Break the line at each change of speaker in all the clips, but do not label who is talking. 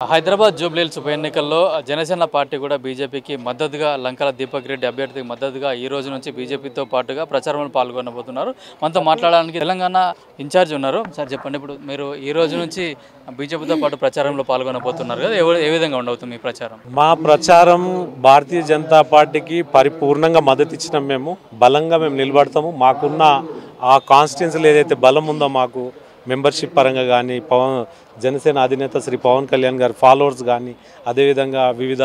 హైదరాబాద్ జూబ్లీహిల్స్ ఉప ఎన్నికల్లో జనసేన పార్టీ కూడా బీజేపీకి మద్దతుగా లంకల దీపక్ రెడ్డి అభ్యర్థికి మద్దతుగా ఈ రోజు నుంచి బీజేపీతో పాటుగా ప్రచారంలో పాల్గొనబోతున్నారు. మనతో మాట్లాడడానికి తెలంగాణ ఇన్ఛార్జ్ ఉన్నారు. సార్ చెప్పండి, ఇప్పుడు మీరు ఈ రోజు నుంచి బీజేపీతో పాటు ప్రచారంలో పాల్గొనబోతున్నారు కదా, ఏ విధంగా ఉండవుతుంది మీ ప్రచారం?
మా ప్రచారం భారతీయ జనతా పార్టీకి పరిపూర్ణంగా మద్దతు ఇచ్చినాం. మేము బలంగా నిలబడతాము. మాకున్న ఆ కాన్స్టిట్యున్సీలో ఏదైతే బలం ఉందో, మాకు మెంబర్షిప్ పరంగా కానీ, జనసేన అధినేత శ్రీ పవన్ కళ్యాణ్ గారి ఫాలోవర్స్ కానీ, అదేవిధంగా వివిధ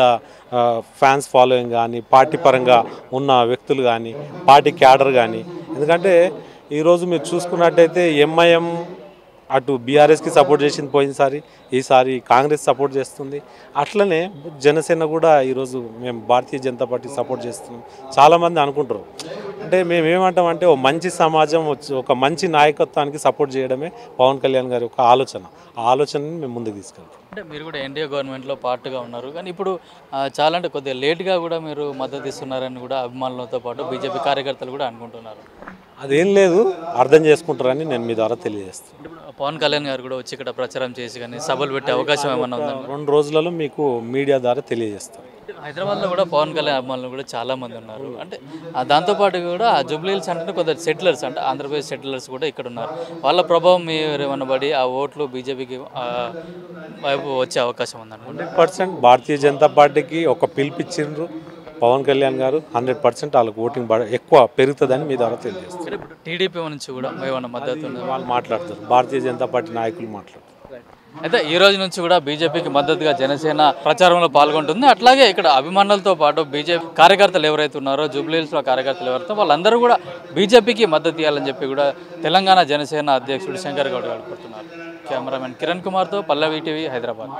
ఫ్యాన్స్ ఫాలోయింగ్ కానీ, పార్టీ పరంగా ఉన్న వ్యక్తులు కానీ, పార్టీ క్యాడర్ కానీ. ఎందుకంటే ఈరోజు మీరు చూసుకున్నట్టయితే ఎంఐఎం అటు బీఆర్ఎస్కి సపోర్ట్ చేసింది పోయినసారి, ఈసారి కాంగ్రెస్ సపోర్ట్ చేస్తుంది. అట్లనే జనసేన కూడా ఈరోజు మేము భారతీయ జనతా పార్టీ సపోర్ట్ చేస్తున్నాం. చాలామంది అనుకుంటారు, అంటే మేము ఏమంటామంటే ఒక మంచి సమాజం, ఒక మంచి నాయకత్వానికి సపోర్ట్ చేయడమే పవన్ కళ్యాణ్ గారి ఒక ఆలోచన. ఆ ఆలోచనని మేము ముందుకు తీసుకెళ్తాం.
అంటే మీరు కూడా ఎన్డీఏ గవర్నమెంట్లో పార్ట్గా ఉన్నారు, కానీ ఇప్పుడు చాలా అంటే కొద్దిగా లేట్గా కూడా మీరు మద్దతు ఇస్తున్నారని కూడా అభిమానులతో పాటు బీజేపీ కార్యకర్తలు కూడా అనుకుంటున్నారు.
అదేం లేదు, అర్థం చేసుకుంటారని నేను మీ ద్వారా తెలియజేస్తాను.
ఇప్పుడు పవన్ కళ్యాణ్ గారు కూడా వచ్చి ఇక్కడ ప్రచారం చేసి కానీ సభలు పెట్టే అవకాశం ఏమన్నా ఉందా?
2 రోజులలో మీకు మీడియా ద్వారా తెలియజేస్తాను.
హైదరాబాద్లో కూడా పవన్ కళ్యాణ్ అభిమానులు కూడా చాలామంది ఉన్నారు. అంటే దాంతోపాటు కూడా జూబ్లీహిల్స్ అంటే కొందరు సెటిలర్స్, అంటే ఆంధ్రప్రదేశ్ సెటిలర్స్ కూడా ఇక్కడ ఉన్నారు. వాళ్ళ ప్రభావం మీరు ఏమన్నా పడి ఆ ఓట్లు బీజేపీకి వైపు వచ్చే అవకాశం ఉందండి?
100% భారతీయ జనతా పార్టీకి ఒక పిలిపించిండ్రు పవన్ కళ్యాణ్ గారు. 100% వాళ్ళకి ఓటింగ్ ఎక్కువ పెరుగుతుందని మీ ద్వారా తెలియజేస్తారు.
ఇప్పుడు టీడీపీ నుంచి కూడా ఏమన్నా మద్దతు ఉంది?
వాళ్ళు మాట్లాడతారు, భారతీయ జనతా పార్టీ నాయకులు మాట్లాడతారు.
అయితే ఈ రోజు నుంచి కూడా బీజేపీకి మద్దతుగా జనసేన ప్రచారంలో పాల్గొంటుంది. అట్లాగే ఇక్కడ అభిమానులతో పాటు బీజేపీ కార్యకర్తలు ఎవరైతే ఉన్నారో, జూబ్లీహిల్స్లో కార్యకర్తలు ఎవరైతే వాళ్ళందరూ కూడా బీజేపీకి మద్దతు ఇవ్వాలని చెప్పి కూడా తెలంగాణ జనసేన అధ్యక్షుడు శంకర్ గౌడ్ గారు కోరుతున్నారు. కెమెరామెన్ కిరణ్ కుమార్తో పల్లవి టీవీ, హైదరాబాద్.